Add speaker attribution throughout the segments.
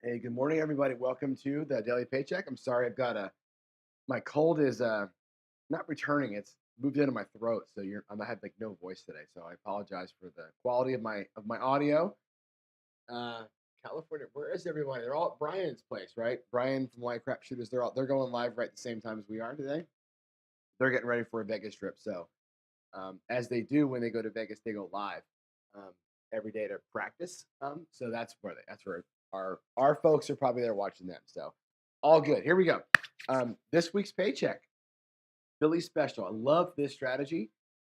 Speaker 1: Hey, good morning, everybody. Welcome to the Daily Paycheck. I'm sorry, I've got my cold is not returning. It's moved into my throat, so I have like no voice today. So I apologize for the quality of my audio. Uh, California, where is everyone? They're all at Brian's place, right? Brian from Live Crap Shooters. They're going live right at the same time as we are today. They're getting ready for a Vegas trip. So as they do when they go to Vegas, they go live um, every day to practice. So that's where our folks are probably there watching them. So all good. Here we go. This week's paycheck, Philly special. I love this strategy.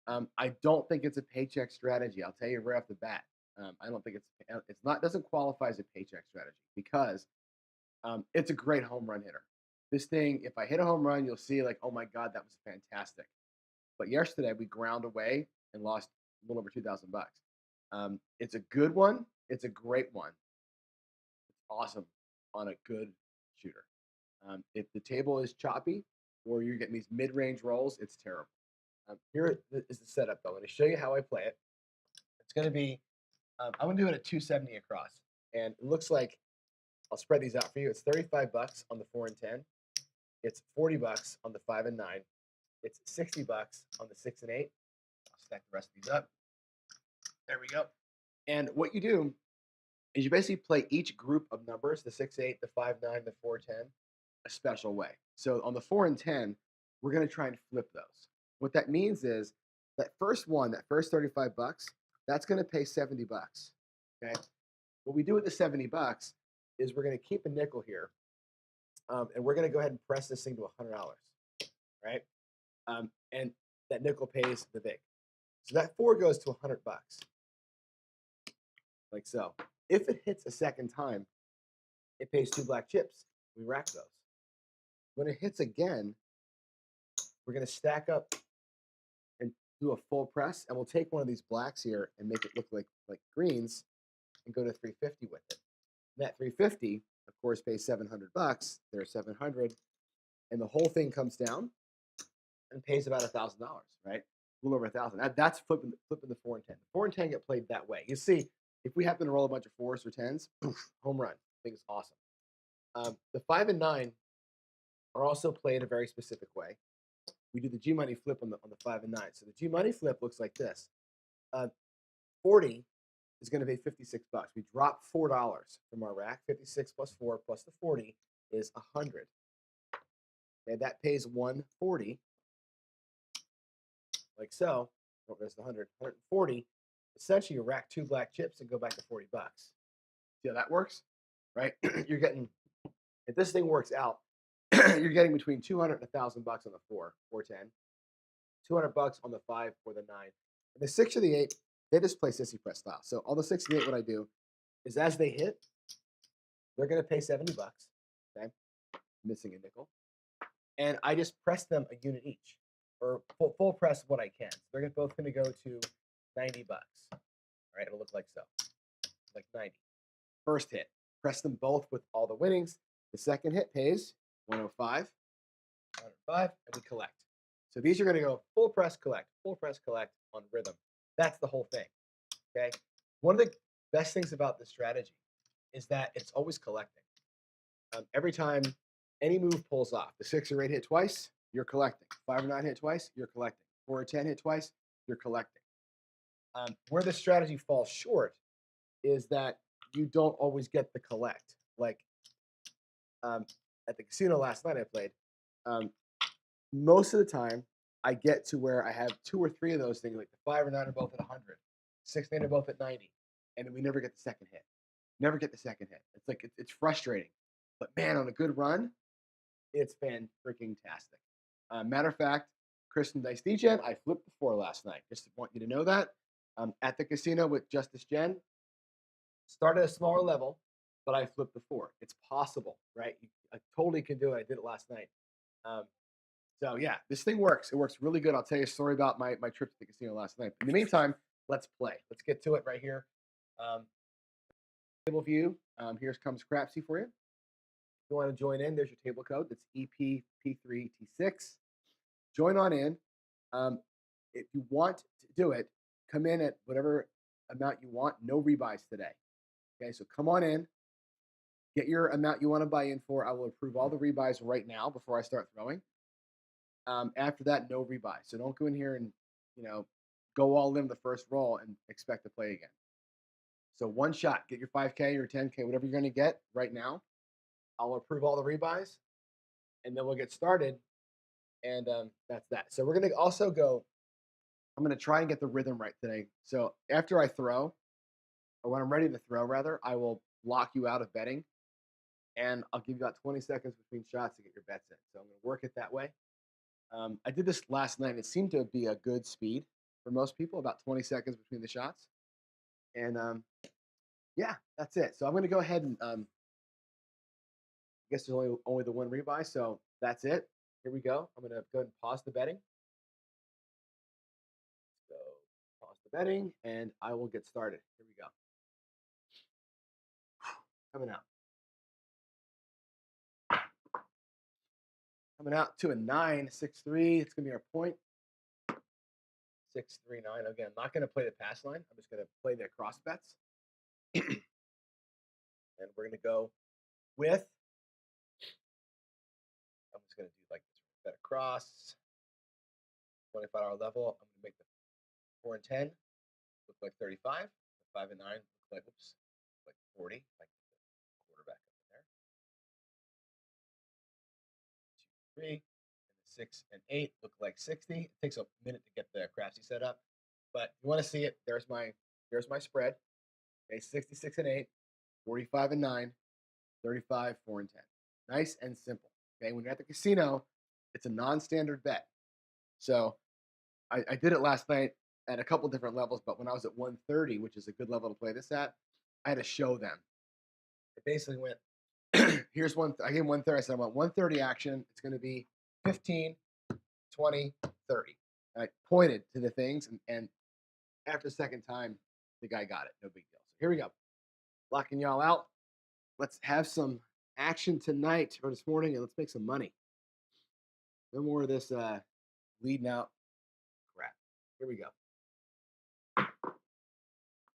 Speaker 1: I don't think it's a paycheck strategy. I'll tell you right off the bat. I don't think it's not doesn't qualify as a paycheck strategy because it's a great home run hitter. This thing, if I hit a home run, you'll see like, oh my God, that was fantastic. But yesterday we ground away and lost a little over 2,000 bucks. It's a good one. It's a great one. It's awesome on a good shooter. If the table is choppy or you're getting these mid-range rolls, it's terrible. Here is the setup though. I'm going to show you how I play it. It's going to be, I'm going to do it at 270 across. And it looks like, I'll spread these out for you. It's 35 bucks on the 4 and 10. It's 40 bucks on the 5 and 9. It's 60 bucks on the 6 and 8. I'll stack the rest of these up. There we go. And what you do is you basically play each group of numbers, the 6, 8, the 5, 9, the 4, 10, a special way. So on the 4 and 10, we're going to try and flip those. What that means is that first one, that first 35 bucks, that's going to pay 70 bucks. Okay. What we do with the 70 bucks is we're going to keep a nickel here, and we're going to go ahead and press this thing to $100, right? And that nickel pays the vig. So that 4 goes to 100 bucks, like so. If it hits a second time, it pays 2 black chips. We rack those. When it hits again, we're going to stack up and do a full press, and we'll take one of these blacks here and make it look like greens and go to 350 with it. And that 350, of course, pays 700 bucks. There's 700, and the whole thing comes down and pays about $1,000, right? A little over 1,000. That's flipping the 4 and 10. The 4 and 10 get played that way. You see, if we happen to roll a bunch of 4s or 10s, poof, home run. I think it's awesome. The 5 and 9 are also played a very specific way. We do the G money flip on the 5 and 9. So the G money flip looks like this. 40 is going to pay 56 bucks. We drop $4 from our rack. 56 plus 4 plus the 40 is 100. And that pays 140, like so. Oh, there's the 100. 140. Essentially, you rack 2 black chips and go back to 40 bucks. See how that works? Right? You're getting, if this thing works out, you're getting between 200 and 1,000 bucks on the 410, 200 bucks on the 5 or the 9. And the 6 or the 8, they just play sissy press style. So all the 6 and 8, what I do is as they hit, they're going to pay 70 bucks. Okay, missing a nickel, and I just press them a unit each, or full press what I can. So they're both going to go to 90 bucks. All right, it'll look like so, like 90. First hit, press them both with all the winnings. The second hit pays 105, 105, and we collect. So these are going to go full press collect on rhythm. That's the whole thing. Okay. One of the best things about this strategy is that it's always collecting. Every time any move pulls off, the 6 or 8 hit twice, you're collecting. 5 or 9 hit twice, you're collecting. 4 or 10 hit twice, you're collecting. Where the strategy falls short is that you don't always get the collect. Like at the casino last night I played, most of the time I get to where I have 2 or 3 of those things, like the 5 or 9 are both at 100, 6 and 8 are both at 90, and then we never get the second hit. Never get the second hit. It's like it's frustrating, but man, on a good run, it's fan freaking tastic. Matter of fact, Kristen Dice Degen, I flipped the 4 last night. Just want you to know that. At the casino with Justice Jen, started at a smaller level, but I flipped the 4. It's possible, right? I totally can do it. I did it last night. Um, so yeah, this thing works. It works really good. I'll tell you a story about my trip to the casino last night. In the meantime, let's play. Let's get to it right here. Table view. Here comes Crapsee for you. If you want to join in, there's your table code. That's EPP3T6. Join on in. If you want to do it, come in at whatever amount you want. No rebuys today. Okay, so come on in. Get your amount you want to buy in for. I will approve all the rebuys right now before I start throwing. After that, no rebuy. So don't go in here and, you know, go all in the first roll and expect to play again. So one shot, get your 5K or 10K, whatever you're going to get right now. I'll approve all the rebuys, and then we'll get started. And that's that. So we're going to also go, I'm going to try and get the rhythm right today. So after I throw, or when I'm ready to throw, rather, I will lock you out of betting, and I'll give you about 20 seconds between shots to get your bets in. So I'm going to work it that way. I did this last night. It seemed to be a good speed for most people, about 20 seconds between the shots. And yeah, that's it. So I'm going to go ahead and I guess there's only the one rebuy. So that's it. Here we go. I'm going to go ahead and pause the betting. So pause the betting, and I will get started. Here we go. Coming out. Coming out to a 9.63. It's going to be our point. 6.39. Again, I'm not going to play the pass line. I'm just going to play the cross bets. And we're going to go with, I'm just going to do like this bet across, $25 level. I'm going to make the 4 and 10 look like 35. The 5 and 9 look like, like 40. Like the quarterback up in there. 2, 3. And the 6 and 8 look like 60. It takes a minute to get the Crapsee set up, but you want to see it. There's my spread. Okay, 66 and 8, 45 and 9, 35, 4 and 10. Nice and simple. Okay, when you're at the casino, it's a non-standard bet. So I did it last night at a couple different levels, but when I was at 130, which is a good level to play this at, I had to show them. It basically went, here's one, I gave 130, I said I want 130 action. It's going to be 15, 20, 30. And I pointed to the things, and after the second time, the guy got it. No big deal. So here we go. Locking y'all out. Let's have some action tonight or this morning, and let's make some money. No more of this leading out crap. Here we go.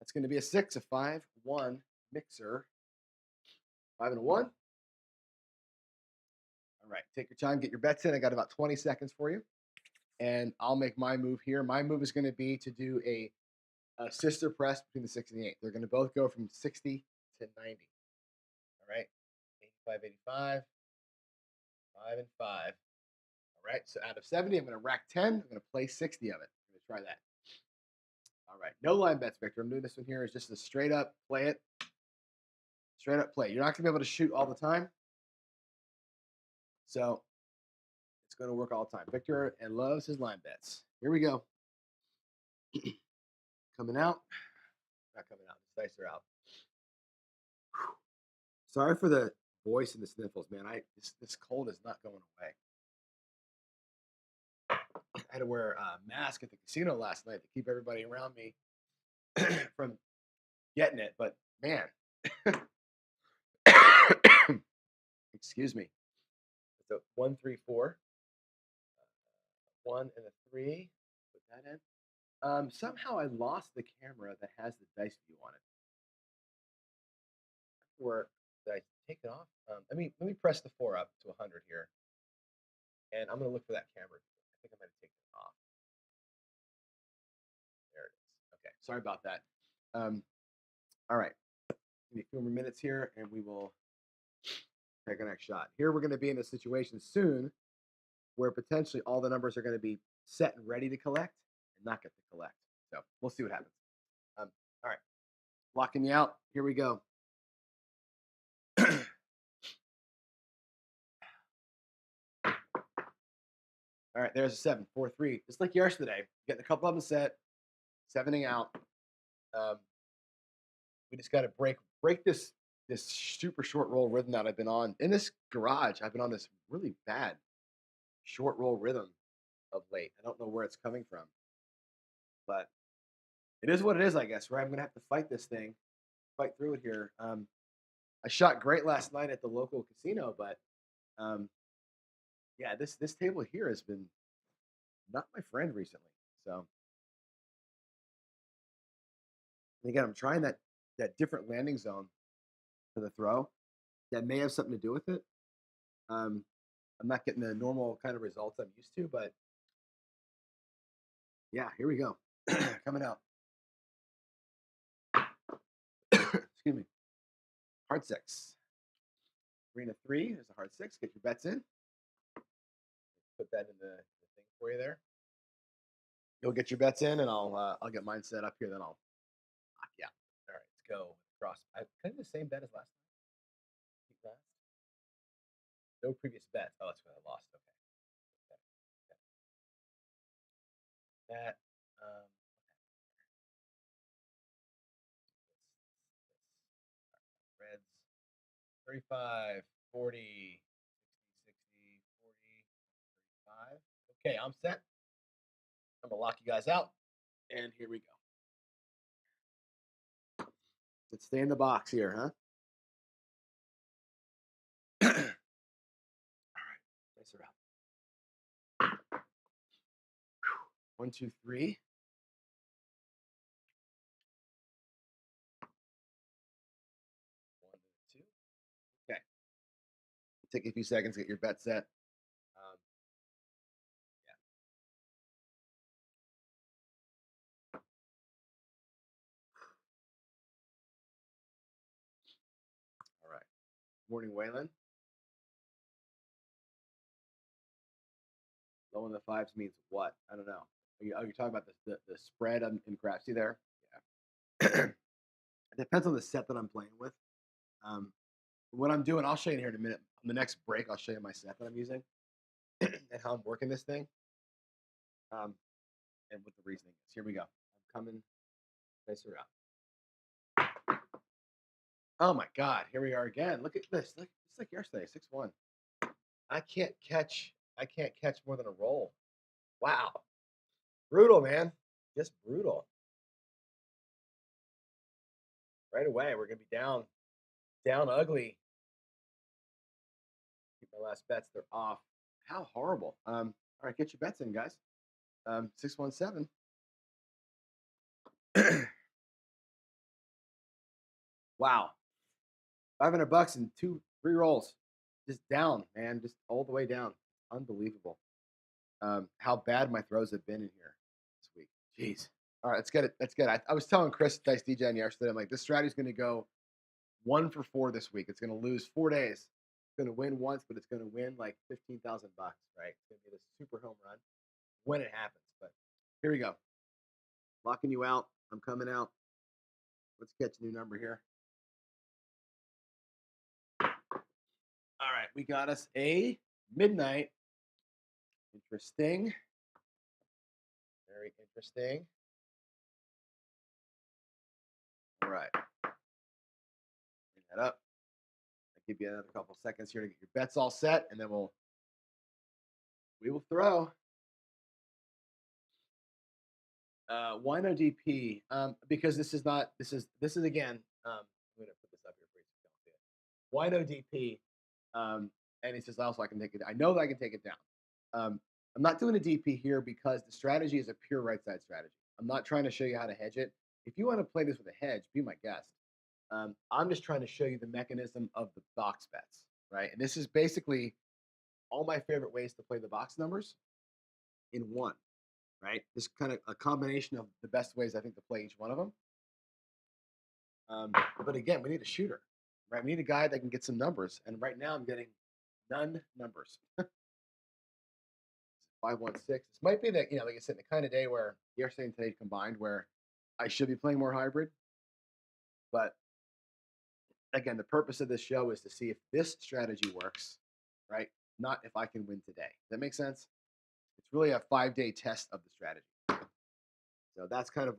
Speaker 1: That's going to be a 6, a 5, 1, mixer, 5 and a 1. All right, take your time, get your bets in. I got about 20 seconds for you, and I'll make my move here. My move is going to be to do a sister press between the 6 and the 8. They're going to both go from 60 to 90. All right, 85, 85, 5 and 5. All right, so out of 70, I'm going to rack 10. I'm going to play 60 of it. I'm going to try that. All right, no line bets, Victor. I'm doing this one here. It's just a straight up play it. Straight up play. You're not going to be able to shoot all the time. So it's going to work all the time. Victor and loves his line bets. Here we go. Coming out. Not coming out. The dice are out. Whew. Sorry for the voice and the sniffles, man. This cold is not going away. I had to wear a mask at the casino last night to keep everybody around me from getting it. But man, excuse me. It's a 1, 3, 4. 1 and a 3. Put that in. Somehow I lost the camera that has the dice view on it. Or did I take it off? Let me press the 4 up to 100 here, and I'm gonna look for that camera. I think I might have taken it off. There it is. Okay, sorry about that. All right, give me a few more minutes here, and we will take our next shot. Here we're going to be in a situation soon where potentially all the numbers are going to be set and ready to collect and not get to collect. So we'll see what happens. All right, locking you out. Here we go. All right, there's a 7, 4, 3. Just like yesterday, getting a couple of them set, 7ing out. We just got to break this super short roll rhythm that I've been on in this garage. I've been on this really bad short roll rhythm of late. I don't know where it's coming from, but it is what it is, I guess. Right, I'm gonna have to fight this thing, fight through it here. I shot great last night at the local casino, but yeah, this table here has been not my friend recently. So and again, I'm trying that different landing zone for the throw. that may have something to do with it. Um, I'm not getting the normal kind of results I'm used to, but yeah, here we go. Coming out. Excuse me. Hard six. Arena three. There's a hard six. Get your bets in. Put that in the thing for you there. You'll get your bets in, and I'll get mine set up here. Then I'll knock you out. All right, let's go. Cross. I kind of the same bet as last time. Keep last. No previous bets. Oh, that's when I lost. Okay. Okay. That. Um, Reds. 35, 40, 60, 40, 35. Okay, I'm set. I'm gonna lock you guys out, and here we go. Let's stay in the box here, huh? All right, nice around. 1, 2, 3. 1, 2. Okay. Take a few seconds to get your bet set. Yeah. All right. Morning, Waylon. Low in the fives means what? I don't know. Are you talking about the spread in Crapsee there? Yeah. It depends on the set that I'm playing with. Um, what I'm doing, I'll show you here in a minute. On the next break, I'll show you my set that I'm using and how I'm working this thing, and what the reasoning is. Here we go. I'm coming. Place her out. Oh my God! Here we are again. Look at this. Look, it's like yesterday, 6-1. I can't catch. I can't catch more than a roll. Wow, brutal, man. Just brutal. Right away, we're gonna be down ugly. Keep my last bets. They're off. How horrible. All right, get your bets in, guys. 617. Wow. $500 and 3 rolls. Just down, man. Just all the way down. Unbelievable. How bad my throws have been in here this week. Jeez. All right, let's get it. Let's get it. I was telling Chris Dice DJ yesterday, I'm like, this strategy is going to go 1 for 4 this week. It's going to lose 4 days. It's going to win once, but it's going to win like $15,000, right? It's going to be this super home run when it happens. But here we go. Locking you out. I'm coming out. Let's catch a new number here. All right, we got us a midnight. Interesting. Very interesting. All right. Bring that up. I'll give you another couple seconds here to get your bets all set, and then we will throw. Why no DP? Because this is not. This is again. I'm going to put this up here for you so you don't see it. Why no DP? And it says also I can take it. I know that I can take it down. I'm not doing a DP here because the strategy is a pure right side strategy. I'm not trying to show you how to hedge it. If you want to play this with a hedge, be my guest. I'm just trying to show you the mechanism of the box bets, right? And this is basically all my favorite ways to play the box numbers in one, right? This kind of a combination of the best ways I think to play each one of them. But again, we need a shooter, right? We need a guy that can get some numbers. And right now I'm getting none numbers. 516. This might be the, like I said, the kind of day where yesterday and today combined where I should be playing more hybrid. But again, the purpose of this show is to see if this strategy works, right? Not if I can win today. Does that make sense? It's really a 5-day test of the strategy. So that's kind of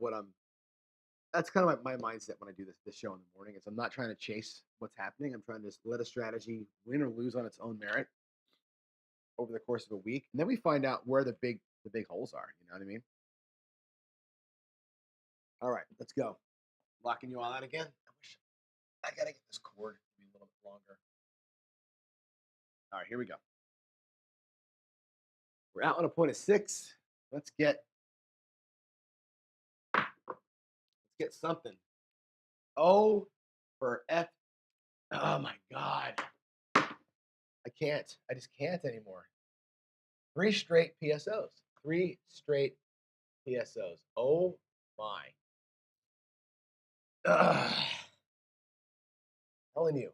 Speaker 1: my mindset when I do this show in the morning. Is I'm not trying to chase what's happening. I'm trying to just let a strategy win or lose on its own merit over the course of a week, and then we find out where the big holes are. You know what I mean? All right, let's go. Locking you all out again. I gotta get this cord to be a little bit longer. All right, here we go. We're out on a point of 6. Let's get something. Oh, for F Oh my God. I can't. I just can't anymore. Three straight PSOs. Three straight PSOs. Oh my. Ugh. Telling you.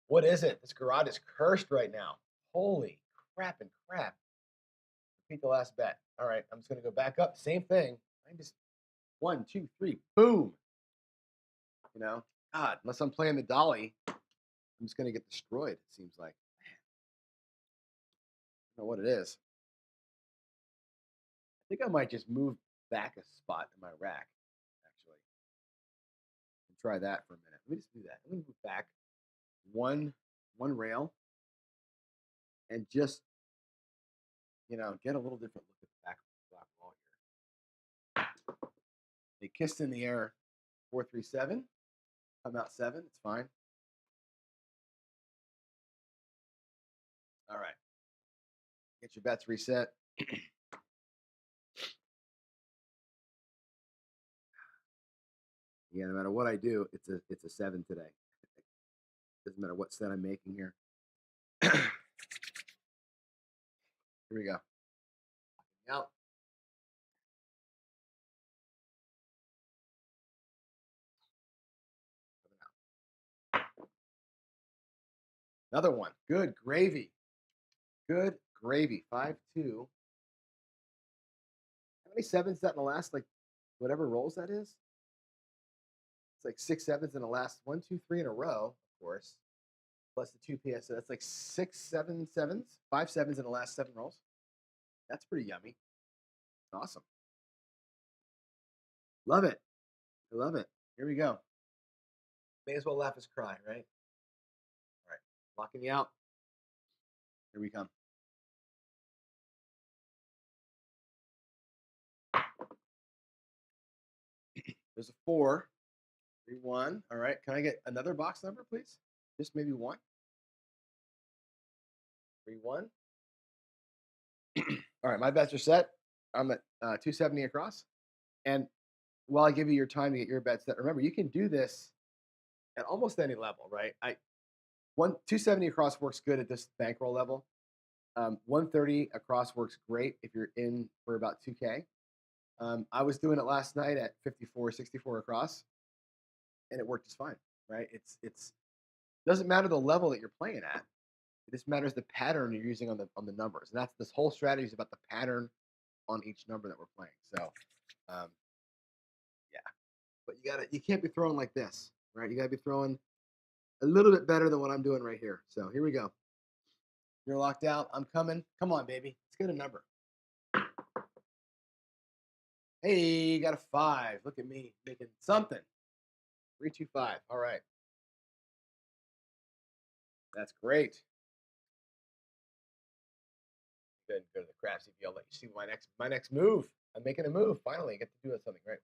Speaker 1: What is it? This garage is cursed right now. Holy crap and crap. Repeat the last bet. All right, I'm just gonna go back up. Same thing. I just 1, 2, 3, boom. You know, God, unless I'm playing the dolly, I'm just gonna get destroyed. It seems like. I don't know what it is. I think I might just move back a spot in my rack. Actually, and try that for a minute. Let me just do that. Let me move back one rail and just get a little different look at the back of the black wall here. They kissed in the air 4-3-7. Come out 7. It's fine. All right. Get your bets reset. Yeah, no matter what I do, it's a 7 today. Doesn't matter what set I'm making here. Here we go. Out. Another one. Good gravy. Good gravy. 5-2. How many sevens is that in the last, like, whatever rolls that is? It's like 6 sevens in the last 1, 2, 3 in a row, of course. Plus the 2 PS. So that's like 6, 7 sevens. 5 sevens in the last 7 rolls. That's pretty yummy. Awesome. Love it. I love it. Here we go. May as well laugh as cry, right? All right. Locking you out. Here we come. There's a 4. 3-1. All right. Can I get another box number, please? Just maybe one. 3-1. All right. My bets are set. I'm at 270 across. And while I give you your time to get your bets set, remember, you can do this at almost any level, right? 270 across works good at this bankroll level. 130 across works great if you're in for about 2K. I was doing it last night at 54, 64 across, and it worked just fine, right? It's doesn't matter the level that you're playing at. It just matters the pattern you're using on the numbers, and that's this whole strategy is about the pattern on each number that we're playing. So, um, yeah, but you can't be throwing like this, right? You got to be throwing a little bit better than what I'm doing right here. So here we go. You're locked out. I'm coming. Come on, baby. Let's get a number. Hey, got a 5. Look at me making something. 3-2-5. All right. That's great. Good. Go to the Crapsee view. I'll let you see my next move. I'm making a move. Finally, I get to do something right.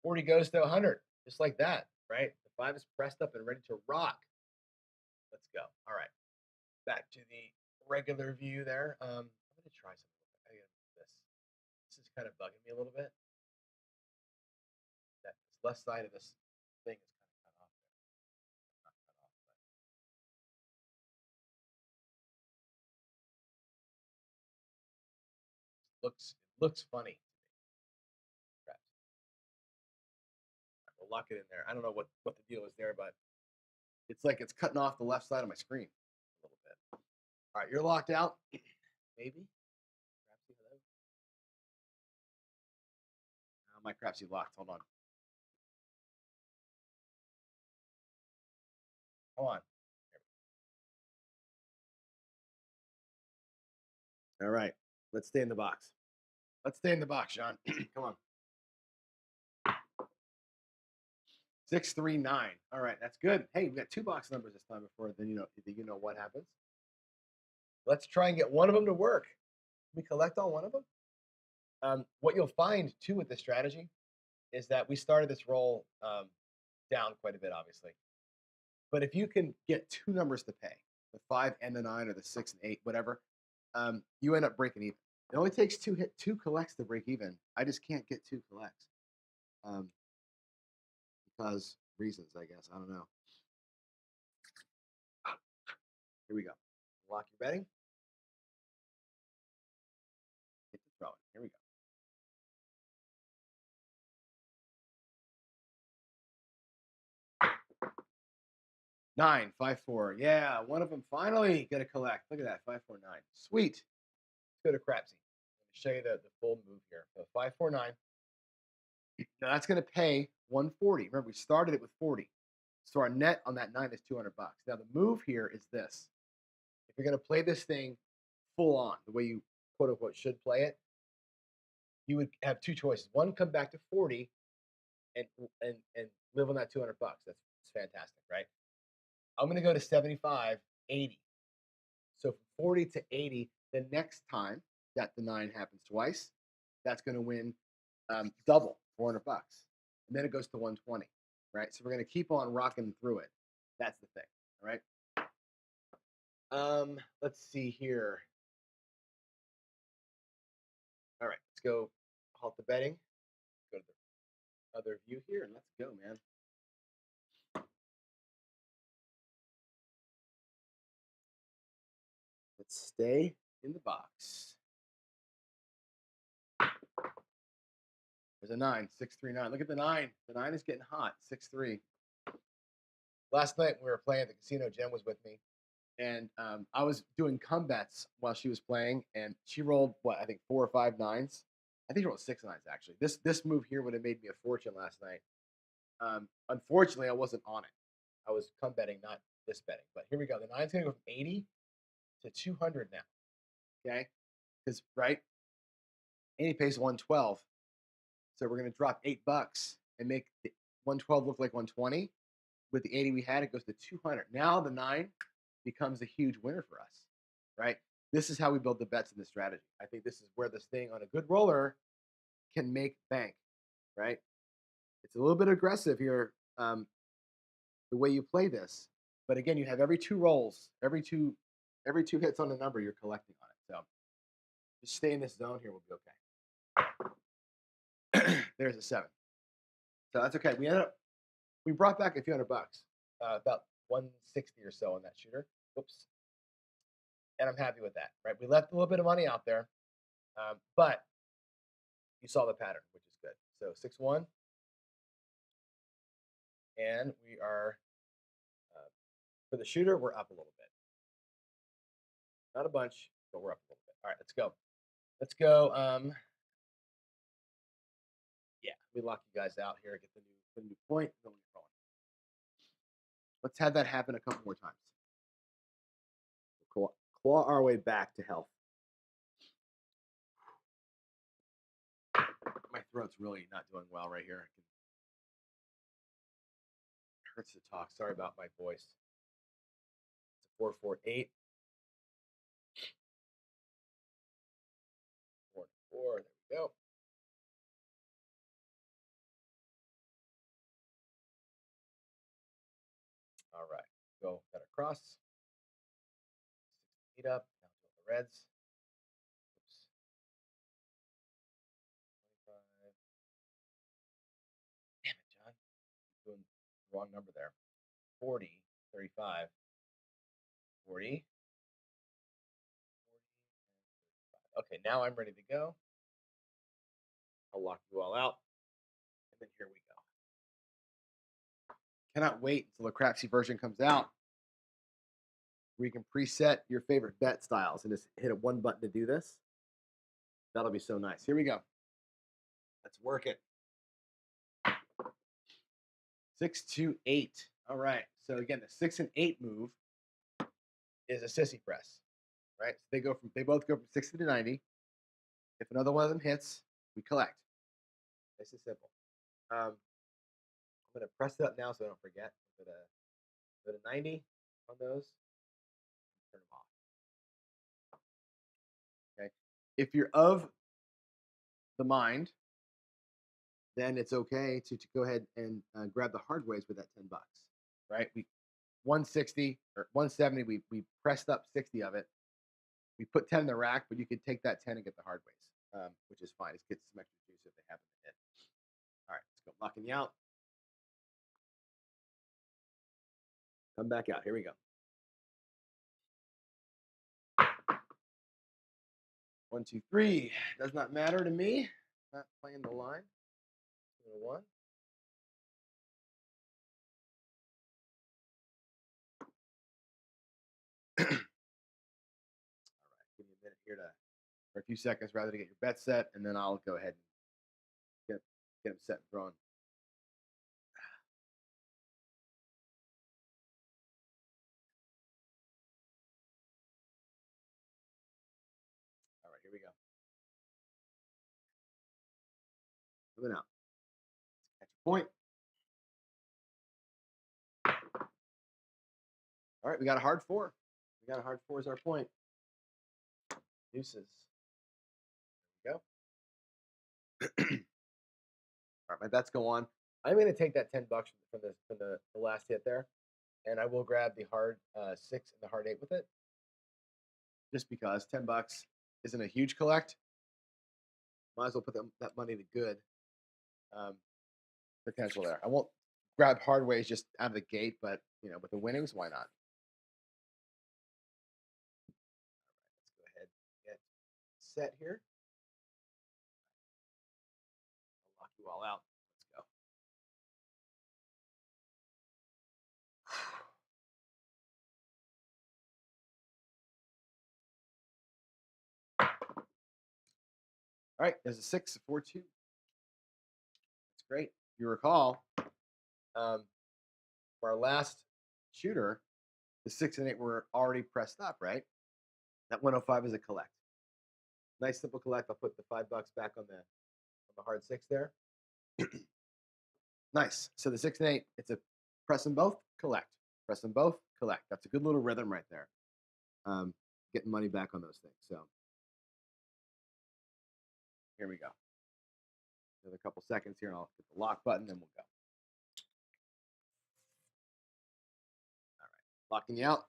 Speaker 1: 40 goes to 100, just like that, right? The 5 is pressed up and ready to rock. Let's go. All right. Back to the regular view there. I'm gonna try something. I gotta do this. This is kind of bugging me a little bit. That this left side of this thing is kind of cut off there. Not cut off, but it looks funny. Perhaps. We'll lock it in there. I don't know what the deal is there, but it's like it's cutting off the left side of my screen a little bit. All right, you're locked out. Maybe. Crapsee, hello. My Crapsee locked. Hold on. Come on. All right. Let's stay in the box. Let's stay in the box, Sean. Come on. 639. All right, that's good. Hey, we got 2 box numbers this time before then you know what happens. Let's try and get one of them to work. Can we collect on one of them? What you'll find too with this strategy is that we started this roll down quite a bit, obviously. But if you can get 2 numbers to pay, the 5 and the 9, or the 6 and 8, whatever, you end up breaking even. It only takes 2 collects to break even. I just can't get 2 collects because reasons, I guess. I don't know. Here we go. Lock your betting. Get to throwing. Here we go. 9, 5, 4. Yeah, one of them finally gonna collect. Look at that, 5, 4, 9. Sweet. Let's go to Crapsee. I'm gonna show you the full move here. So 5, 4, 9. Now that's gonna pay 140. Remember, we started it with 40. So our net on that 9 is 200 bucks. Now the move here is this. If you're gonna play this thing full on, the way you quote unquote should play it, you would have two choices. One, come back to 40 and live on that 200 bucks. That's fantastic, right? I'm going to go to 75, 80. So from 40 to 80, the next time that the 9 happens twice, that's going to win double, 400 bucks. And then it goes to 120, right? So we're going to keep on rocking through it. That's the thing, all right? Let's see here. All right, let's go halt the betting. Go to the other view here, and let's go, man. Let's stay in the box. There's a 9, 6, 3, 9. Look at the 9. The 9 is getting hot, 6, 3. Last night we were playing at the casino. Jen was with me, and I was doing come bets while she was playing, and she rolled what I think 4 or 5 9s. I think she rolled 6 9s actually. This move here would have made me a fortune last night. Unfortunately, I wasn't on it. I was come betting, not this betting. But here we go. The 9's gonna go from 80 to 200 now. Okay, because right, 80 pays 112. So we're going to drop $8 and make the 112 look like 120. With the 80 we had, it goes to 200. Now the 9 becomes a huge winner for us, right? This is how we build the bets in this strategy. I think this is where this thing on a good roller can make bank, right? It's a little bit aggressive here, the way you play this. But again, you have every two rolls, every two hits on the number, you're collecting on it. So just stay in this zone here, we'll be okay. There's a 7. So that's okay. We brought back a few $100, about 160 or so on that shooter. Whoops. And I'm happy with that, right? We left a little bit of money out there, but you saw the pattern, which is good. So 6-1, and we are for the shooter, we're up a little bit. Not a bunch, but we're up a little bit. All right, let's go. Let's go. Yeah, we lock you guys out here. Get the new point. Then we get rolling. Let's have that happen a couple more times. Claw our way back to health. My throat's really not doing well right here. It hurts to talk. Sorry about my voice. It's a 4-4-8. 4-4. There we go. All right. Go that across. 6 feet up. Now to the reds. Oops. 25. Damn it, John. I'm doing the wrong number there. 40, 35, 40. 40, and 35. Okay, now I'm ready to go. I'll lock you all out. And then here we go. Cannot wait until the Crapsee version comes out where you can preset your favorite bet styles and just hit a one button to do this. That'll be so nice. Here we go. Let's work it. 6, 2, 8. All right. So again, the 6 and 8 move is a sissy press, right? So they both go from 60 to 90. If another one of them hits, we collect. This is simple. I'm gonna press it up now so I don't forget. Go to 90 on those. Turn them off. Okay. If you're of the mind, then it's okay to go ahead and grab the hardways with that $10, right? We 160 or 170. We pressed up 60 of it. We put 10 in the rack, but you could take that 10 and get the hardways, which is fine. It's get some extra juice if they happen to hit. All right, let's go locking you out. Come back out. Here we go. 1, 2, 3. Does not matter to me. Not playing the line. 1. All right, give me a minute here or a few seconds rather to get your bet set, and then I'll go ahead and get them set and thrown. All right, here we go. Moving out. Catch a point. All right, we got a hard 4. We got a hard 4 as our point. Deuces. There we go. All right, my bets go on. I'm going to take that $10 from the last hit there, and I will grab the hard 6 and the hard 8 with it, just because $10 isn't a huge collect. Might as well put that money to good potential there. I won't grab hardways just out of the gate, but with the winnings, why not? Let's go ahead and get set here. I'll lock you all out. Let's go. All right, there's a 6, a 4, 2. That's great. If you recall, for our last shooter, the 6 and 8 were already pressed up, right? That 105 is a collect. Nice simple collect. I'll put the $5 back on the hard 6 there. Nice. So the 6 and 8, it's a press them both, collect. Press them both, collect. That's a good little rhythm right there. Getting money back on those things. So here we go. Another couple seconds here, and I'll hit the lock button, and we'll go. All right, locking you out.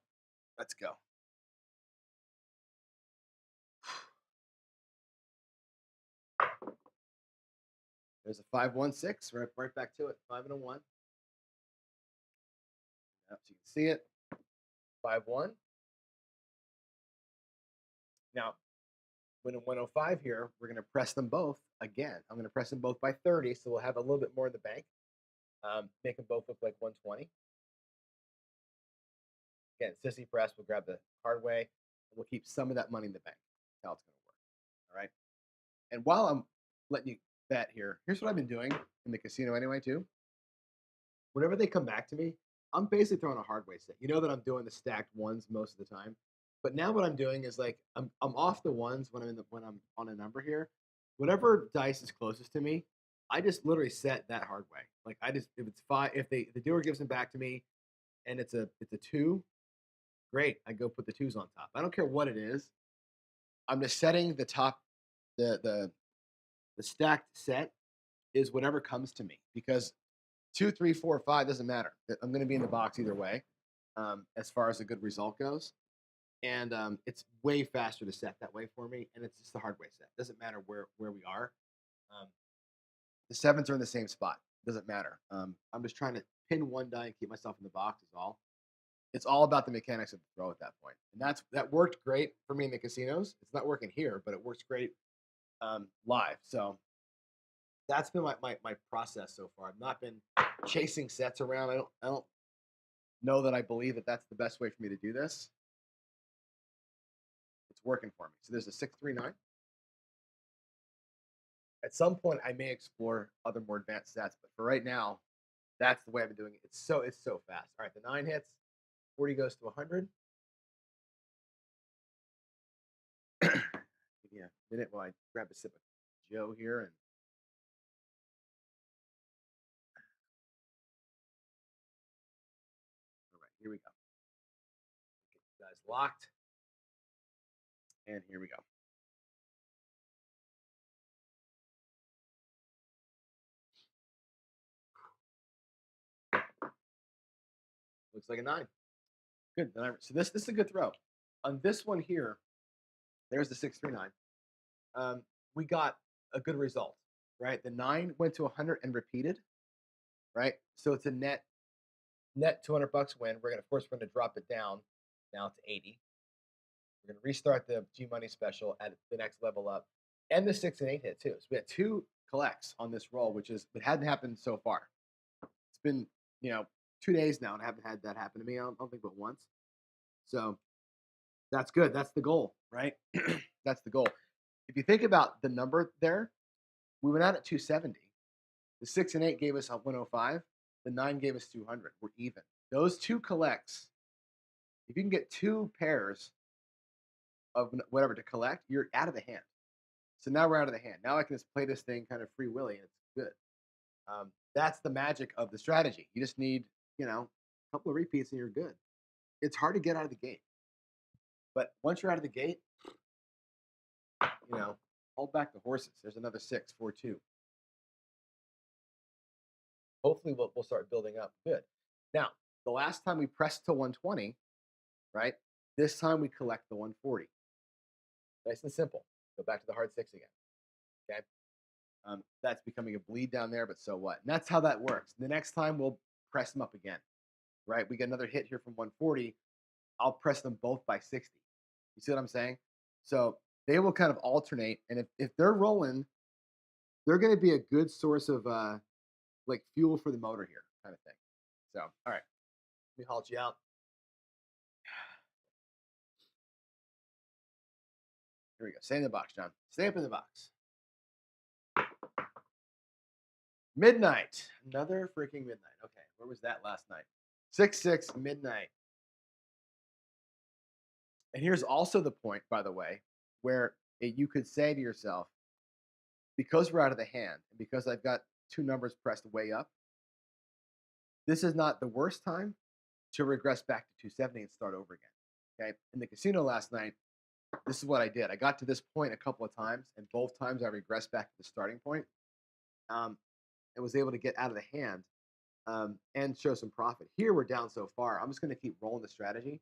Speaker 1: Let's go. There's a 5, 1, 6. Right back to it. 5 and a 1. Yep, so you can see it. 5, 1. Now, when a 105 here, we're going to press them both again. I'm going to press them both by 30, so we'll have a little bit more in the bank. Make them both look like 120. Again, sissy press. We'll grab the hard way, and we'll keep some of that money in the bank. That's how it's going to work. All right. And while I'm letting you bet here, here's what I've been doing in the casino anyway, too. Whenever they come back to me, I'm basically throwing a hard way set. You know that I'm doing the stacked ones most of the time. But now what I'm doing is like I'm off the ones when I'm on a number here. Whatever dice is closest to me, I just literally set that hard way. Like if it's 5, if the dealer gives them back to me and it's a 2, great. I go put the 2s on top. I don't care what it is. I'm just setting the top the stacked set is whatever comes to me, because 2, 3, 4, 5 doesn't matter. I'm going to be in the box either way, as far as a good result goes. And it's way faster to set that way for me, and it's just the hard way set. Doesn't matter where we are. The 7s are in the same spot. Doesn't matter. I'm just trying to pin one die and keep myself in the box is all. It's all about the mechanics of the throw at that point. And that worked great for me in the casinos. It's not working here, but it works great live. So that's been my process so far. I've not been chasing sets around. I don't know that I believe that that's the best way for me to do this. It's working for me. So there's a 6, 3, 9. At some point, I may explore other more advanced sets, but for right now, that's the way I've been doing it. It's so fast. All right, the 9 hits, 40 goes to 100. Give me a minute while I grab a sip of Joe here. And all right, here we go. Get you guys locked. And here we go. Looks like a 9. Good. So this is a good throw. On this one here, there's the 6, 3, 9. We got a good result, right? The 9 went to 100 and repeated, right? So it's a net $200 win. We're gonna drop it down now to 80. We're going to restart the G Money special at the next level up, and the 6 and 8 hit too. So we had 2 collects on this roll, which is it hadn't happened so far. It's been 2 days now, and I haven't had that happen to me. I don't think but once. So that's good. That's the goal, right? That's the goal. If you think about the number there, we went out at 270. The 6 and 8 gave us 105. The 9 gave us 200. We're even. Those 2 collects, if you can get 2 pairs of whatever to collect, you're out of the hand. So now we're out of the hand. Now I can just play this thing kind of free willy, and it's good. That's the magic of the strategy. You just need, a couple of repeats, and you're good. It's hard to get out of the gate, but once you're out of the gate, hold back the horses. There's another 6, 4, 2. Hopefully, we'll start building up good. Now, the last time we pressed to 120, right? This time we collect the 140. Nice and simple. Go back to the hard 6 again. Okay. That's becoming a bleed down there, but so what? And that's how that works. The next time we'll press them up again, right? We get another hit here from 140. I'll press them both by 60. You see what I'm saying? So they will kind of alternate, and if they're rolling, they're going to be a good source of like fuel for the motor here, kind of thing. So, all right, let me halt you out. Here we go. Stay in the box, John. Stay up in the box. Midnight. Another freaking midnight. Okay, where was that last night? 6-6 midnight. And here's also the point, by the way, where you could say to yourself, because we're out of the hand, and because I've got 2 numbers pressed way up, this is not the worst time to regress back to 270 and start over again. Okay. In the casino last night, this is what I did. I got to this point a couple of times, and both times I regressed back to the starting point, and was able to get out of the hand and show some profit. Here we're down so far. I'm just going to keep rolling the strategy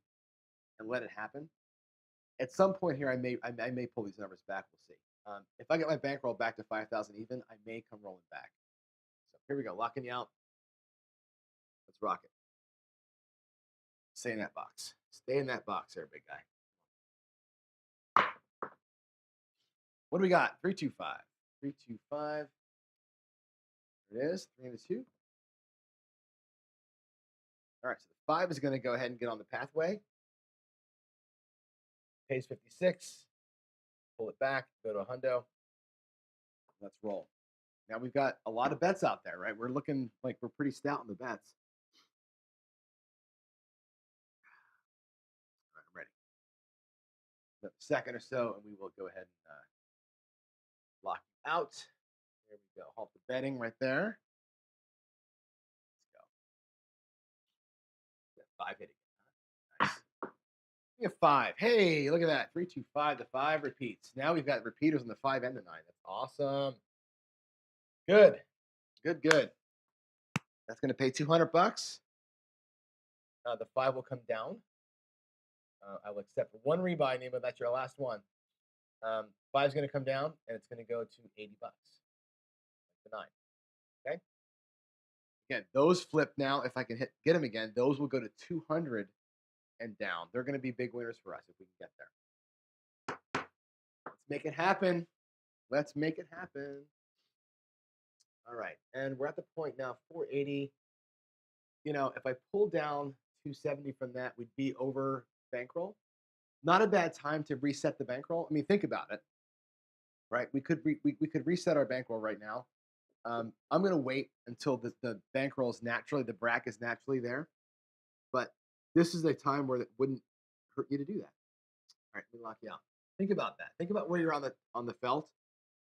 Speaker 1: and let it happen. At some point here, I may pull these numbers back. We'll see. If I get my bankroll back to 5,000 even, I may come rolling back. So here we go, locking you out. Let's rock it. Stay in that box. Stay in that box there, big guy. What do we got? 325. 325. There it is. 3 and a 2. All right, so the 5 is going to go ahead and get on the pathway. Pays 56. Pull it back. Go to a hundo. Let's roll. Now we've got a lot of bets out there, right? We're looking like we're pretty stout in the bets. All right, I'm ready. Another second or so, and we will go ahead and lock it out. There we go. Halt the betting right there. Let's go. 5 hitting. Nice. We have 5. Hey, look at that. 3, 2, 5. The 5 repeats. Now we've got repeaters on the 5 and the 9. That's awesome. Good. Good, good. That's going to pay $200. The 5 will come down. I will accept 1 rebuy, Nemo. That's your last one. 5 is going to come down, and it's going to go to $80. Like the 9. Okay. Again, those flip now. If I can get them again, those will go to 200 and down. They're going to be big winners for us if we can get there. Let's make it happen. Let's make it happen. All right, and we're at the point now, 480. If I pull down 270 from that, we'd be over bankroll. Not a bad time to reset the bankroll. I mean, think about it, right? We could reset our bankroll right now. I'm going to wait until the bankroll is naturally, the bracket is naturally there. But this is a time where it wouldn't hurt you to do that. All right, let me lock you out. Think about that. Think about where you're on the felt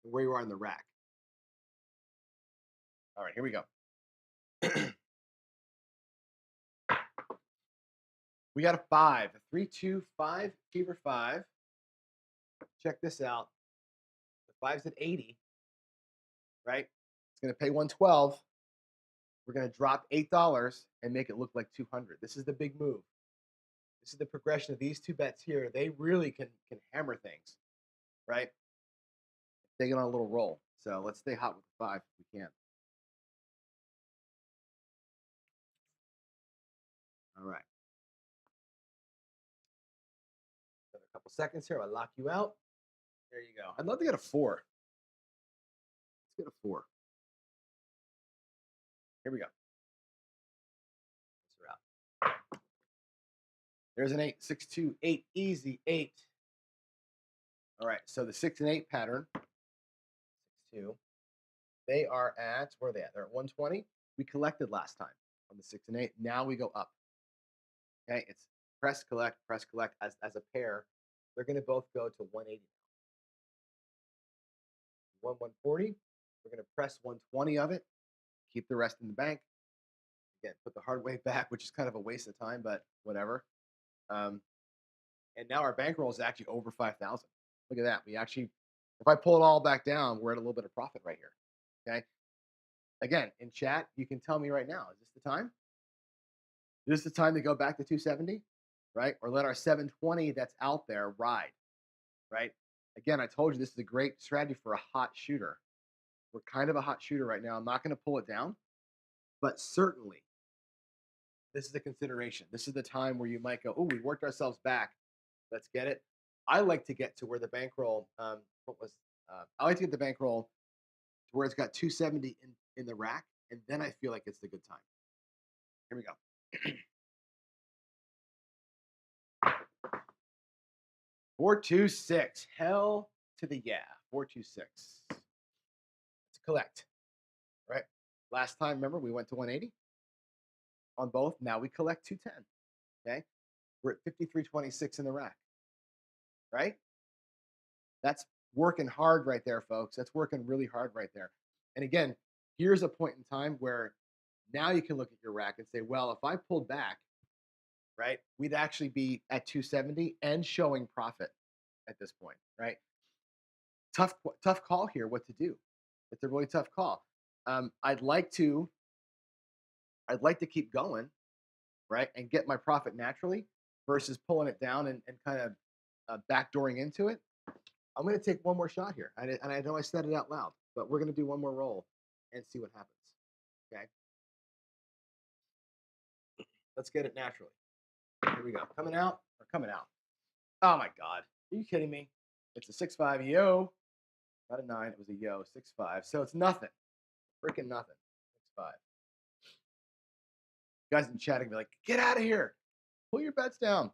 Speaker 1: and where you are in the rack. All right, here we go. We got a 5, a 3, 2, 5, fever 5. Check this out. The 5's at 80, right? It's going to pay 112. We're going to drop $8 and make it look like 200. This is the big move. This is the progression of these 2 bets here. They really can hammer things, right? They get on a little roll. So let's stay hot with the 5 if we can. All right. Couple seconds here. I'll lock you out. There you go. I'd love to get a 4. Let's get a 4. Here we go. There's an 8. 6, 2, 8. Easy 8. All right. So the 6 and 8 pattern. 6, 2. They are at, where are they at? They're at 120. We collected last time on the 6 and 8. Now we go up. Okay. It's press, collect as a pair. They're going to both go to 180. 140. We're going to press 120 of it. Keep the rest in the bank. Again, put the hard way back, which is kind of a waste of time, but whatever. And now our bankroll is actually over 5,000. Look at that. We actually, if I pull it all back down, we're at a little bit of profit right here. Okay. Again, in chat, you can tell me right now, is this the time? Is this the time to go back to 270, right? Or let our 720 that's out there ride, right? Again, I told you this is a great strategy for a hot shooter. We're kind of a hot shooter right now. I'm not going to pull it down, but certainly this is a consideration. This is the time where you might go, oh, we worked ourselves back. Let's get it. I like to get to where the bankroll, I like to get the bankroll to where it's got 270 in the rack, and then I feel like it's the good time. Here we go. 426. Hell to the yeah. 426. Let's collect. Right? Last time, remember, we went to 180 on both. Now we collect 210. Okay? We're at 53.26 in the rack. Right? That's working hard right there, folks. That's working really hard right there. And again, here's a point in time where now you can look at your rack and say, well, if I pulled back, right, we'd actually be at 270 and showing profit at this point, right? Tough call here, what to do. It's a really tough call. I'd like to keep going, right, and get my profit naturally versus pulling it down and kind of backdooring into it. I'm going to take one more shot here. And I know I said it out loud, but we're going to do one more roll and see what happens. Okay. Let's get it naturally. Here we go. Coming out or coming out. Oh my God. Are you kidding me? It's a 6.5 yo. Not a 9. It was a yo. 6.5. So it's nothing. Freaking nothing. 6.5. Guys in chatting be like, get out of here. Pull your bets down.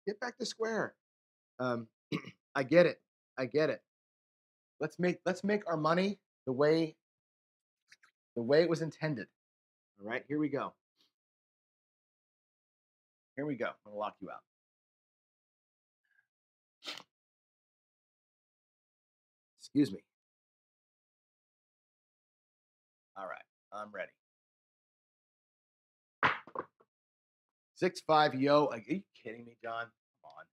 Speaker 1: Get back to square. I get it. I get it. Let's make our money the way it was intended. All right, here we go. Here we go. I'm gonna lock you out. Excuse me. All right, I'm ready. 6.5 yo. Are you kidding me, John? Come on.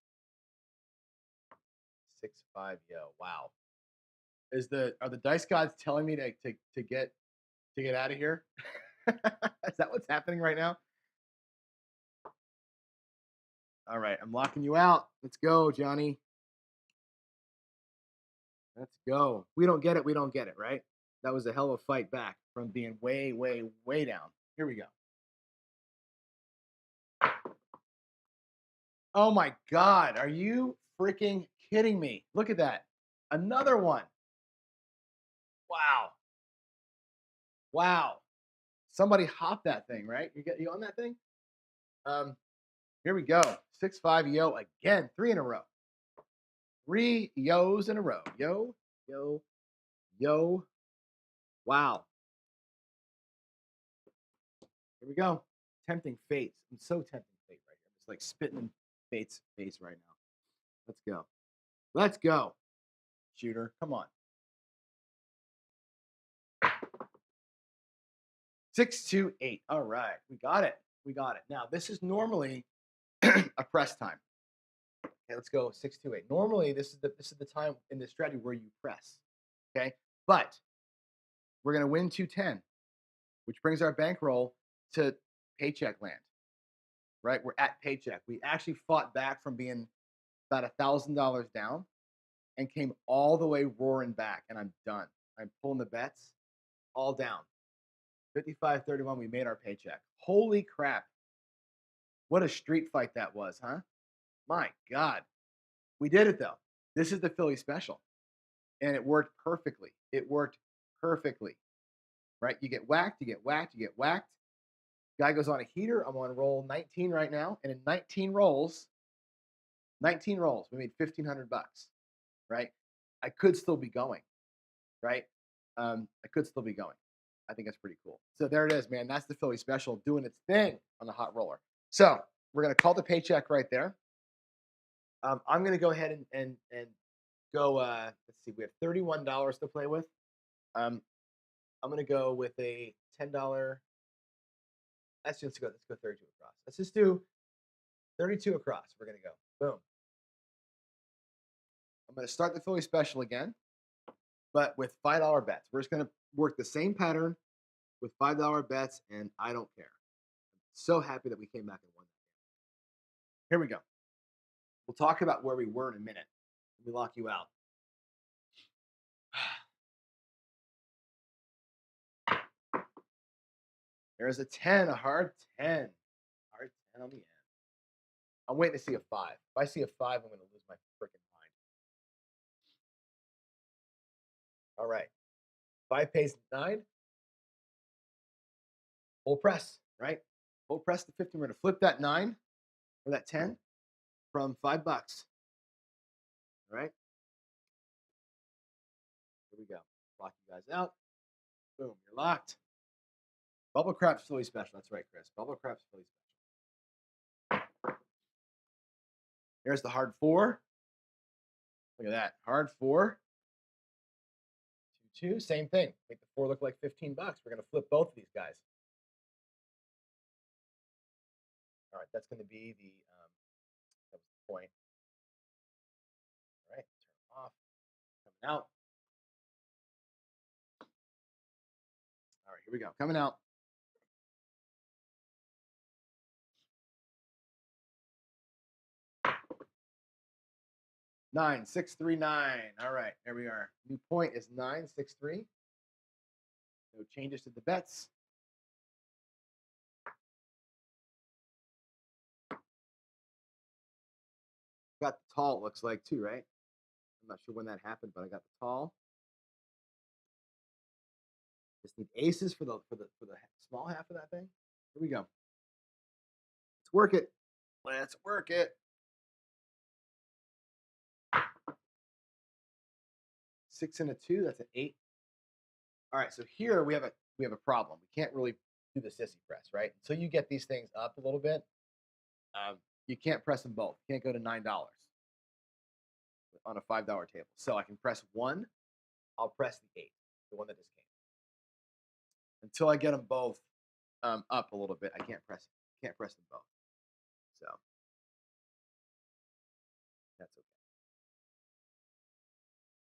Speaker 1: 6.5 yo. Wow. Are the dice gods telling me to get out of here? Is that what's happening right now? All right, I'm locking you out. Let's go, Johnny. Let's go. We don't get it. We don't get it, right? That was a hell of a fight back from being way, way, way down. Here we go. Oh my God. Are you freaking kidding me? Look at that. Another one. Wow. Wow. Somebody hop that thing, right? You on that thing? Here we go. 6.5 yo again. 3 in a row. 3 yos in a row. Yo, yo, yo. Wow. Here we go. Tempting fate. I'm so tempting fate right here. It's like spitting in fate's face right now. Let's go. Let's go. Shooter. Come on. 628. All right. We got it. We got it. Now, this is normally a press time. Okay, let's go 628. Normally, this is the time in this strategy where you press. Okay, but we're gonna win 210, which brings our bankroll to paycheck land. Right, we're at paycheck. We actually fought back from being about $1,000 down and came all the way roaring back, and I'm done. I'm pulling the bets all down. 55.31. We made our paycheck. Holy crap! What a street fight that was, huh? My God. We did it though. This is the Philly special, and it worked perfectly. It worked perfectly, right? You get whacked, you get whacked, you get whacked. Guy goes on a heater. I'm on roll 19 right now, and in 19 rolls, we made 1,500 bucks, right? I could still be going, right? I could still be going. I think that's pretty cool. So there it is, man. That's the Philly special doing its thing on the hot roller. So we're gonna call the paycheck right there. I'm gonna go ahead and go. Let's see, we have $31 to play with. Um, I'm gonna go with a $10. Let's go 32 across. Let's just do 32 across. We're gonna go. Boom. I'm gonna start the Philly special again, but with $5 bets. We're just gonna work the same pattern with $5 bets, and I don't care. I'm so happy that we came back and won that game. Here we go. We'll talk about where we were in a minute. Let me lock you out. There's a 10, a hard 10. Hard 10 on the end. I'm waiting to see a 5. If I see a 5, I'm going to lose my freaking mind. All right. 5 pays 9. Full press, right? Full press to 50. We're going to flip that 9 or that 10 from $5. All right. Here we go. Lock you guys out. Boom. You're locked. Bubble Crap's Philly special. That's right, Chris. Bubble Crap's Philly special. Here's the hard 4. Look at that. Hard 4. 2, 2. Same thing. Make the 4 look like $15. We're going to flip both of these guys. All right. That's going to be the that was the point. All right. Turn off. Coming out. All right. Here we go. Coming out. 9639. All right, there we are. New point is 963. No changes to the bets. Got the tall, it looks like, too, right? I'm not sure when that happened, but I got the tall. Just need aces for the small half of that thing. Here we go. Let's work it. Let's work it. 6 and a 2. That's an 8. All right, so here we have a problem. We can't really do the sissy press, right? Until you get these things up a little bit, you can't press them both. You can't go to $9 on a $5 table. So I can press 1. I'll press the 8, the one that just came. Until I get them both up a little bit, I can't press them both. So that's okay.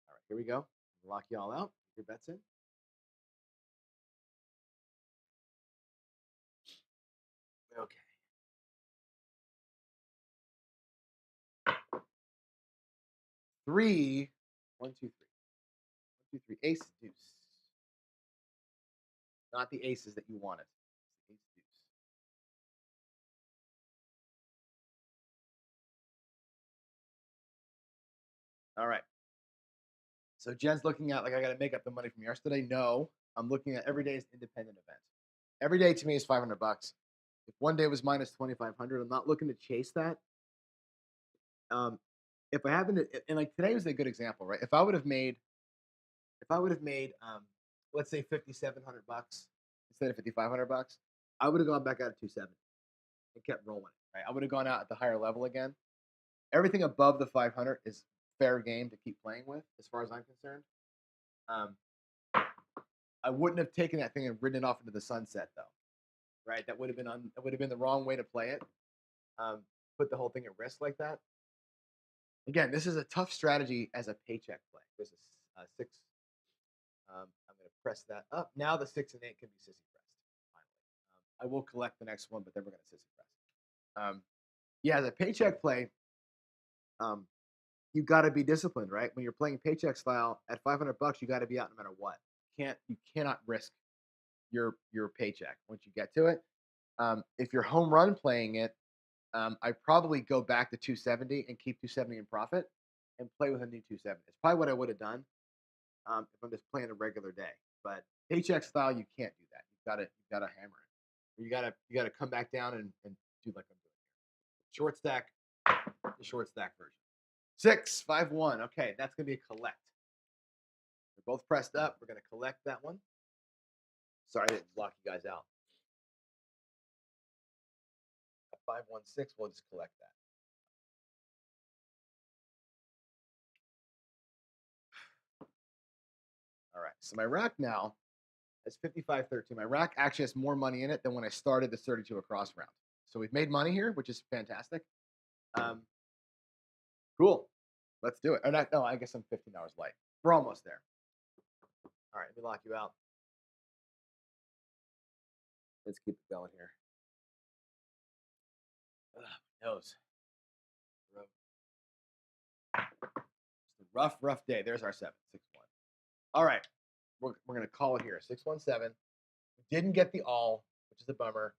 Speaker 1: All right, here we go. Lock you all out. Your bets in. Okay. 3, 1, 2, 3. 1, 2, 3. Ace, deuce. Not the aces that you wanted. Ace, deuce. All right. So Jen's looking at like I got to make up the money from yesterday. No, I'm looking at every day's independent event. Every day to me is $500. If one day was minus 2,500, I'm not looking to chase that. If I happen to, and like today was a good example, right? If I would have made, let's say $5,700 instead of $5,500, I would have gone back out at 270 and kept rolling it. Right? I would have gone out at the higher level again. Everything above the 500 is fair game to keep playing with, as far as I'm concerned. I wouldn't have taken that thing and ridden it off into the sunset, though. Right? That would have been the wrong way to play it. Put the whole thing at risk like that. Again, this is a tough strategy as a paycheck play. There's a 6. I'm going to press that up. Now the 6 and 8 can be sissy pressed. Finally, I will collect the next one, but then we're going to sissy press. Yeah, as a paycheck play, you got to be disciplined, right? When you're playing paycheck style at $500, you got to be out no matter what. You cannot risk your paycheck once you get to it. If you're home run playing it, I probably go back to 270 and keep 270 in profit and play with a new 270. It's probably what I would have done if I'm just playing a regular day. But paycheck style, you can't do that. You gotta hammer it. You gotta come back down and do like I'm doing here. Short stack, the short stack version. 6, 5, 1. Okay, that's gonna be a collect. They're both pressed up. We're gonna collect that one. Sorry, I didn't block you guys out. 5, 1, 6. We'll just collect that. All right. So my rack now is 55.13. My rack actually has more money in it than when I started this 32 across round. So we've made money here, which is fantastic. Um, cool. Let's do it. Or not, no, I guess I'm 15 hours late. We're almost there. All right, let me lock you out. Let's keep it going here. Ugh, my nose. It's a rough day. There's our 7, 6, 1. All right, we're gonna call it here. 6, 1, 7. We didn't get the all, which is a bummer.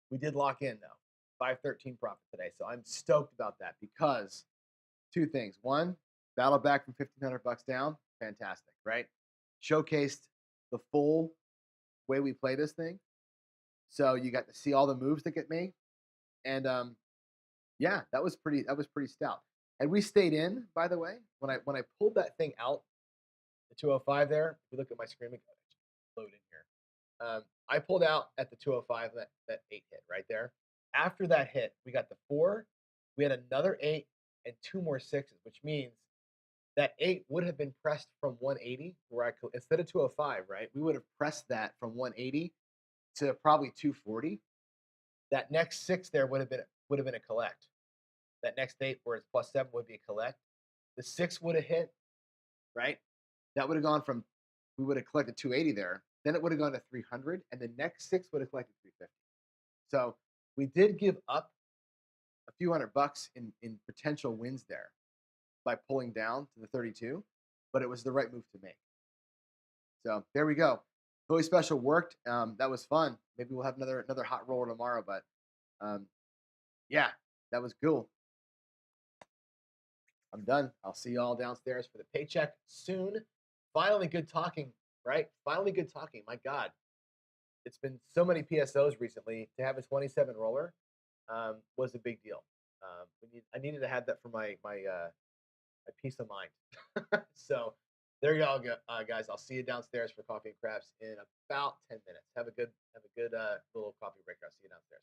Speaker 1: We did lock in though. 513 profit today, so I'm stoked about that because two things. One, battle back from 1,500 bucks down. Fantastic, right? Showcased the full way we play this thing. So you got to see all the moves that get made, and yeah, that was pretty stout. And we stayed in, by the way, when I pulled that thing out, the 205 there. If you look at my screen, load in here. I pulled out at the 205 that 8 hit right there. After that hit, we got the 4. We had another 8 and 2 more 6s, which means that 8 would have been pressed from 180, where I could, instead of 205, right? We would have pressed that from 180 to probably 240. That next 6 there would have been a collect. That next 8, where it's +7, would be a collect. The 6 would have hit, right? That would have gone from, we would have collected 280 there. Then it would have gone to 300, and the next 6 would have collected 350. So we did give up a few $100 in potential wins there by pulling down to the 32, but it was the right move to make. So there we go. Philly special worked. That was fun. Maybe we'll have another hot roller tomorrow, but um, yeah, that was cool. I'm done. I'll see y'all downstairs for the paycheck soon. Finally, good talking, right? Finally, good talking. My God, it's been so many PSOs recently. To have a 27 roller was a big deal. I needed to have that for my peace of mind. So there y'all go, guys. I'll see you downstairs for coffee and crabs in about 10 minutes. Have a good little coffee break. I'll see you downstairs.